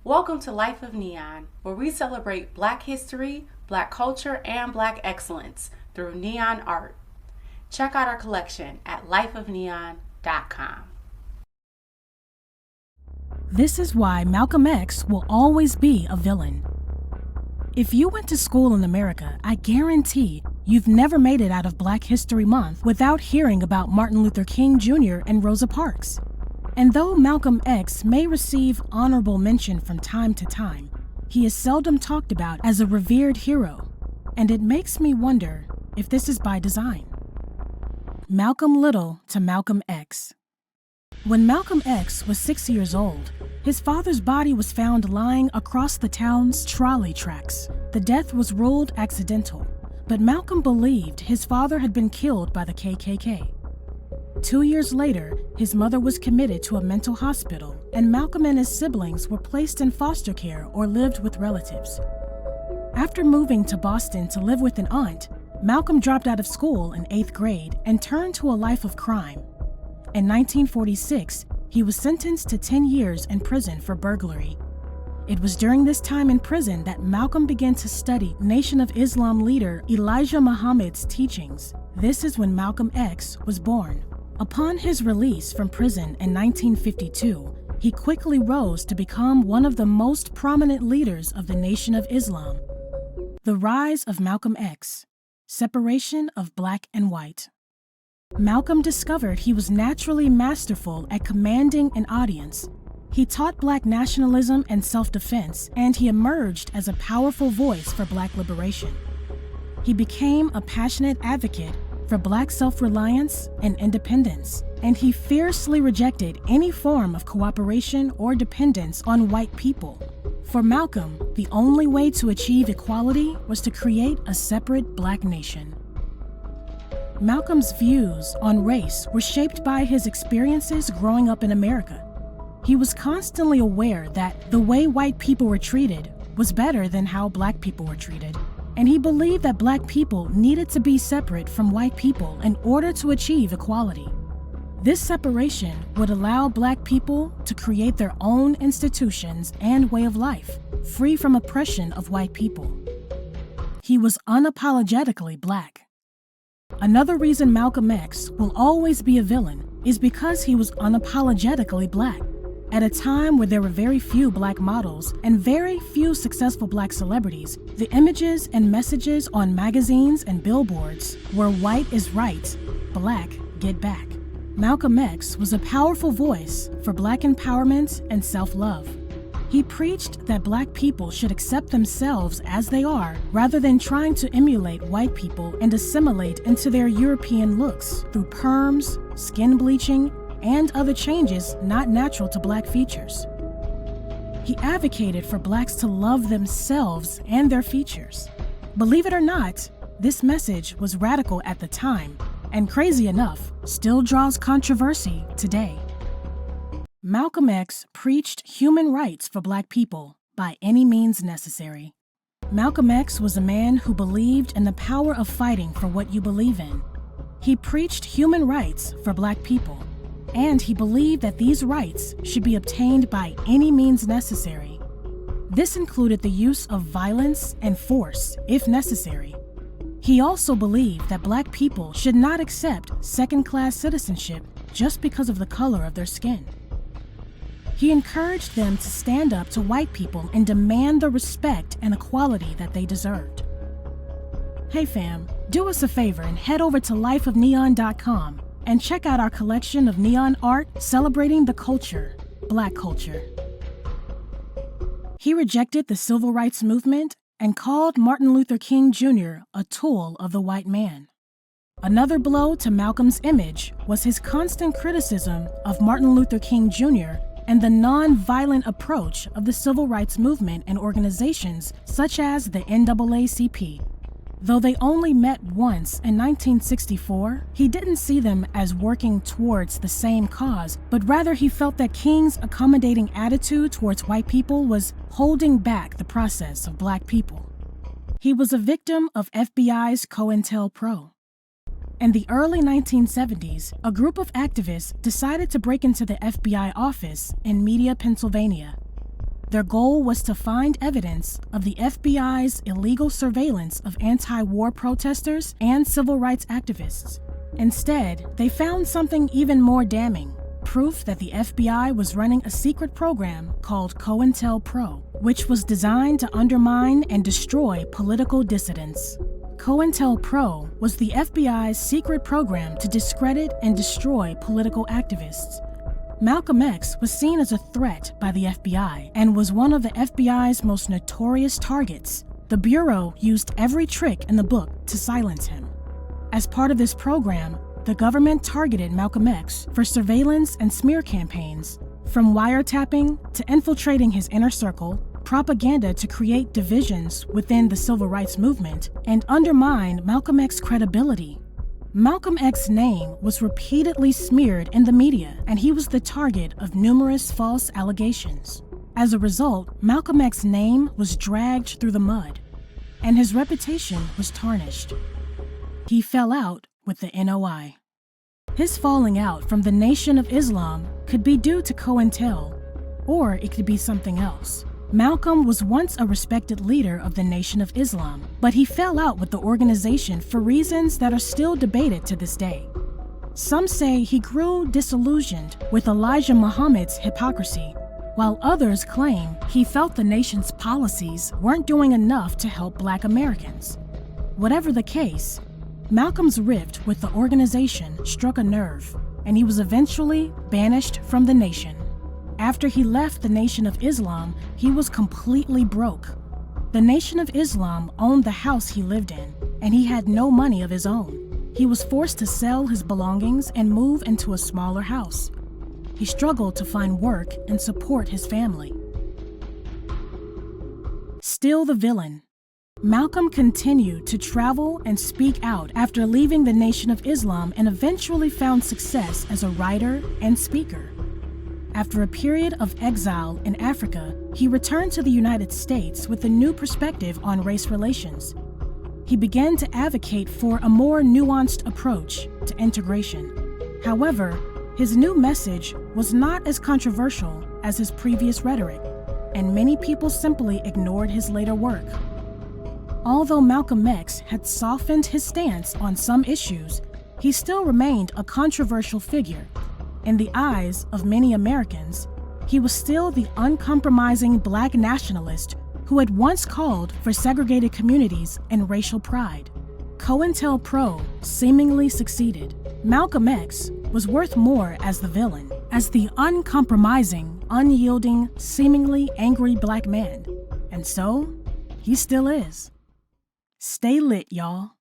Welcome to Life of Neon, where we celebrate Black history, Black culture, and Black excellence through neon art. Check out our collection at lifeofneon.com. This is why Malcolm X will always be a villain. If you went to school in America, I guarantee you've never made it out of Black History Month without hearing about Martin Luther King Jr. and Rosa Parks. And though Malcolm X may receive honorable mention from time to time, he is seldom talked about as a revered hero, and it makes me wonder if this is by design. Malcolm Little to Malcolm X. When Malcolm X was 6 years old, his father's body was found lying across the town's trolley tracks. The death was ruled accidental, but Malcolm believed his father had been killed by the KKK. 2 years later, his mother was committed to a mental hospital, and Malcolm and his siblings were placed in foster care or lived with relatives. After moving to Boston to live with an aunt, Malcolm dropped out of school in 8th grade and turned to a life of crime. In 1946, he was sentenced to 10 years in prison for burglary. It was during this time in prison that Malcolm began to study Nation of Islam leader Elijah Muhammad's teachings. This is when Malcolm X was born. Upon his release from prison in 1952, he quickly rose to become one of the most prominent leaders of the Nation of Islam. The rise of Malcolm X. Separation of black and white. Malcolm discovered he was naturally masterful at commanding an audience. He taught black nationalism and self-defense, and he emerged as a powerful voice for black liberation. He became a passionate advocate for black self-reliance and independence, and he fiercely rejected any form of cooperation or dependence on white people. For Malcolm, the only way to achieve equality was to create a separate black nation. Malcolm's views on race were shaped by his experiences growing up in America. He was constantly aware that the way white people were treated was better than how black people were treated, and he believed that black people needed to be separate from white people in order to achieve equality. This separation would allow black people to create their own institutions and way of life, free from oppression of white people. He was unapologetically black. Another reason Malcolm X will always be a villain is because he was unapologetically black. At a time where there were very few black models and very few successful black celebrities, the images and messages on magazines and billboards were white is right, black get back. Malcolm X was a powerful voice for black empowerment and self-love. He preached that black people should accept themselves as they are rather than trying to emulate white people and assimilate into their European looks through perms, skin bleaching, and other changes not natural to black features. He advocated for blacks to love themselves and their features. Believe it or not, this message was radical at the time, and crazy enough, still draws controversy today. Malcolm X preached human rights for black people by any means necessary. Malcolm X was a man who believed in the power of fighting for what you believe in. He preached human rights for black people, and he believed that these rights should be obtained by any means necessary. This included the use of violence and force, if necessary. He also believed that black people should not accept second-class citizenship just because of the color of their skin. He encouraged them to stand up to white people and demand the respect and equality that they deserved. Hey fam, do us a favor and head over to lifeofneon.com and check out our collection of neon art celebrating the culture, black culture. He rejected the civil rights movement and called Martin Luther King Jr. a tool of the white man. Another blow to Malcolm's image was his constant criticism of Martin Luther King Jr. and the non-violent approach of the civil rights movement and organizations such as the NAACP. Though they only met once in 1964, he didn't see them as working towards the same cause, but rather he felt that King's accommodating attitude towards white people was holding back the process of black people. He was a victim of FBIs Cointel Pro. In the early 1970s, a group of activists decided to break into the FBI office in Media, Pennsylvania. Their goal was to find evidence of the FBI's illegal surveillance of anti-war protesters and civil rights activists. Instead, they found something even more damning: proof that the FBI was running a secret program called COINTEL Pro, which was designed to undermine and destroy political dissidents. COINTEL Pro was the FBI's secret program to discredit and destroy political activists. Malcolm X was seen as a threat by the FBI and was one of the FBI's most notorious targets. The Bureau used every trick in the book to silence him. As part of this program, the government targeted Malcolm X for surveillance and smear campaigns, from wiretapping to infiltrating his inner circle, propaganda to create divisions within the civil rights movement, and undermine Malcolm X's credibility. Malcolm X's name was repeatedly smeared in the media, and he was the target of numerous false allegations. As a result, Malcolm X's name was dragged through the mud, and his reputation was tarnished. He fell out with the NOI. His falling out from the Nation of Islam could be due to COINTEL, or it could be something else. Malcolm was once a respected leader of the Nation of Islam, but he fell out with the organization for reasons that are still debated to this day. Some say he grew disillusioned with Elijah Muhammad's hypocrisy, while others claim he felt the nation's policies weren't doing enough to help Black Americans. Whatever the case, Malcolm's rift with the organization struck a nerve, and he was eventually banished from the nation. After he left the Nation of Islam, he was completely broke. The Nation of Islam owned the house he lived in, and he had no money of his own. He was forced to sell his belongings and move into a smaller house. He struggled to find work and support his family. Still the villain. Malcolm continued to travel and speak out after leaving the Nation of Islam and eventually found success as a writer and speaker. After a period of exile in Africa, he returned to the United States with a new perspective on race relations. He began to advocate for a more nuanced approach to integration. However, his new message was not as controversial as his previous rhetoric, and many people simply ignored his later work. Although Malcolm X had softened his stance on some issues, he still remained a controversial figure. In the eyes of many Americans, he was still the uncompromising Black nationalist who had once called for segregated communities and racial pride. COINTEL Pro seemingly succeeded. Malcolm X was worth more as the villain, as the uncompromising, unyielding, seemingly angry Black man. And so, he still is. Stay lit, y'all.